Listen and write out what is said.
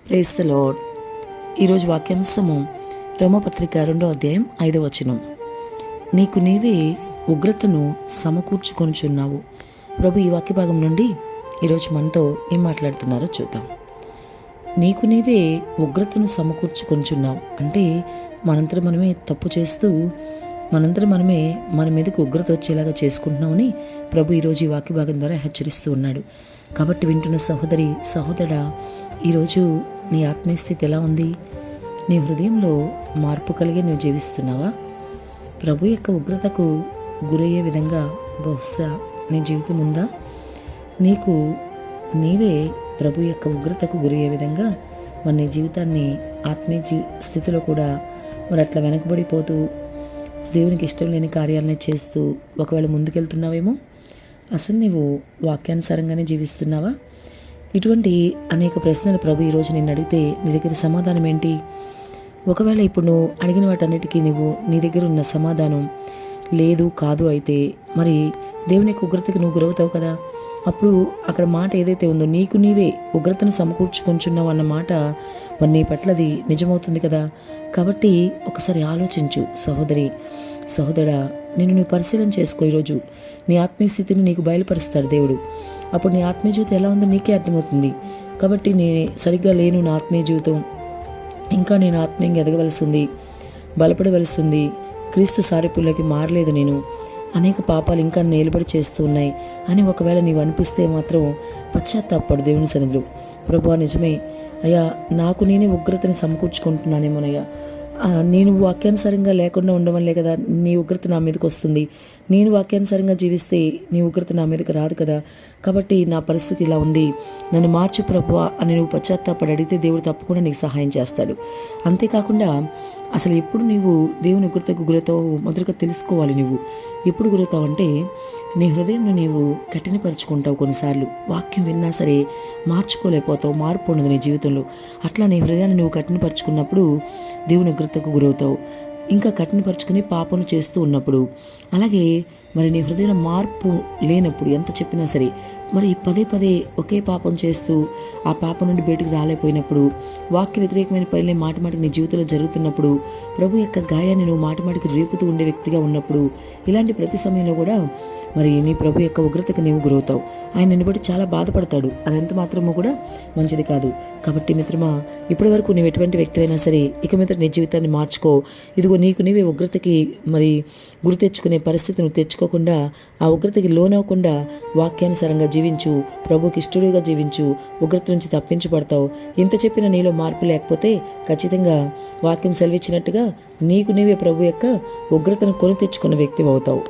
Praise the lord. ఈరోజు వాక్యాంశము రోమపత్రిక 2వ అధ్యాయం 5వ వచనం. నీకు నీవే ఉగ్రతను సమకూర్చుకొనుచున్నావు. ప్రభు ఈ వాక్య భాగం నుండి ఈరోజు మనతో ఏం మాట్లాడుతున్నారో చూద్దాం. నీకు నీవే ఉగ్రతను సమకూర్చుకొనుచున్నావు అంటే మనంతరం మనమే తప్పు చేస్తూ మనంతరం మనమే మన మీదకి ఉగ్రత వచ్చేలాగా చేసుకుంటున్నామని ప్రభు ఈరోజు ఈ వాక్య భాగం ద్వారా హెచ్చరిస్తూ ఉన్నాడు. కాబట్టి వింటున్న సహోదరి సహోదరా, ఈరోజు నీ ఆత్మీయ స్థితి ఎలా ఉంది? నీ హృదయంలో మార్పు కలిగి నువ్వు జీవిస్తున్నావా? ప్రభు యొక్క ఉగ్రతకు గురయ్యే విధంగా బహుశా నీ జీవితం ఉందా? నీకు నీవే ప్రభు యొక్క ఉగ్రతకు గురయ్యే విధంగా మరి నీ జీవితాన్ని ఆత్మీయ స్థితిలో కూడా మరి అట్లా వెనకబడిపోతూ దేవునికి ఇష్టం లేని కార్యాలనే చేస్తూ ఒకవేళ ముందుకెళ్తున్నావేమో. అసలు నీవు వాక్యానుసారంగానే జీవిస్తున్నావా? ఇటువంటి అనేక ప్రశ్నలు ప్రభు ఈరోజు నిన్ను అడిగితే నీ దగ్గర సమాధానం ఏంటి? ఒకవేళ ఇప్పుడు నువ్వు అడిగిన వాటన్నిటికీ నీ దగ్గర ఉన్న సమాధానం లేదు కాదు అయితే మరి దేవుని యొక్క ఉగ్రతకి నువ్వు గురవుతావు కదా. అప్పుడు అక్కడ మాట ఏదైతే ఉందో నీకు నీవే ఉగ్రతను సమకూర్చుకొంచున్నావు అన్న మాట మరి నీ పట్ల అది నిజమవుతుంది కదా. కాబట్టి ఒకసారి ఆలోచించు సహోదరి సహోదరా, నువ్వు పరిశీలన చేసుకో. ఈరోజు నీ ఆత్మీయ స్థితిని నీకు బయలుపరుస్తాడు దేవుడు. అప్పుడు నీ ఆత్మీయ జీవితం ఎలా ఉందో నీకే అర్థమవుతుంది. కాబట్టి నేను సరిగ్గా లేను, నా ఆత్మీయ జీవితం ఇంకా నేను ఆత్మీయంగా ఎదగవలసి ఉంది, బలపడవలసి ఉంది, క్రీస్తు సారిపుల్లోకి మారలేదు, నేను అనేక పాపాలు ఇంకా నిలబడి చేస్తూ ఉన్నాయి అని ఒకవేళ నీవు అనిపిస్తే మాత్రం పశ్చాత్తాపడు దేవుని సన్నిధిలో. ప్రభువా నిజమే అయ్యా, నాకు నేనే ఉగ్రతని సమకూర్చుకుంటున్నానేమోనయ్యా, నేను వాక్యానుసారంగా లేకుండా ఉండవల్లే కదా నీ ఉగ్రత నా మీదకి వస్తుంది. నేను వాక్యానుసారంగా జీవిస్తే నీ ఉగ్రత నా మీదకి రాదు కదా. కాబట్టి నా పరిస్థితి ఇలా ఉంది, నన్ను మార్చు ప్రభువా అని నువ్వు పశ్చాత్తాపడి అడిగితే దేవుడు తప్పకుండా నీకు సహాయం చేస్తాడు. అంతేకాకుండా అసలు ఎప్పుడు నీవు దేవుని ఉగ్రతకు గురవుతావు మొదలుగా తెలుసుకోవాలి. నువ్వు ఎప్పుడు గురవుతావు అంటే నీ హృదయంను నీవు కఠినపరుచుకుంటావు. కొన్నిసార్లు వాక్యం విన్నా సరే మార్చుకోలేకపోతావు, మార్పు ఉండదు నీ జీవితంలో. అట్లా నీ హృదయాన్ని నువ్వు కఠినపరుచుకున్నప్పుడు దేవుని ఉగ్రతకు గురవుతావు. ఇంకా కఠినపరుచుకుని పాపను చేస్తూ ఉన్నప్పుడు, అలాగే మరి నీ హృదయంలో మార్పు లేనప్పుడు ఎంత చెప్పినా సరే మరి పదే పదే ఒకే పాపం చేస్తూ ఆ పాపం నుండి బయటకు రాలేకపోయినప్పుడు, వాక్య వ్యతిరేకమైన పనులే మాటిమాటికి నీ జీవితంలో జరుగుతున్నప్పుడు, ప్రభు యొక్క గాయాన్ని నువ్వు మాటిమాటికి రేపుతూ ఉండే వ్యక్తిగా ఉన్నప్పుడు, ఇలాంటి ప్రతి సమయంలో కూడా మరి నీ ప్రభు యొక్క ఉగ్రతకు నీవు గురవుతావు. ఆయన నిన్ను బట్టి చాలా బాధపడతాడు. అదంత మాత్రము కూడా మంచిది కాదు. కాబట్టి మిత్రమా, ఇప్పటి వరకు నువ్వు ఎటువంటి వ్యక్తి అయినా సరే ఇక మీద నీ జీవితాన్ని మార్చుకో. ఇదిగో నీకు నీవే ఉగ్రతకి మరి గురి తెచ్చుకునే పరిస్థితి నువ్వు తెచ్చుకోకుండా, ఆ ఉగ్రతకి లోనవ్వకుండా వాక్యానుసారంగా జీవించు, ప్రభుకి ఇష్టడుగా జీవించు, ఉగ్రత నుంచి తప్పించబడతావు. ఇంత చెప్పిన నీలో మార్పు లేకపోతే ఖచ్చితంగా వాక్యం సెలవిచ్చినట్టుగా నీకు నీవే ప్రభు యొక్క ఉగ్రతను కొని తెచ్చుకున్న వ్యక్తి అవుతావు.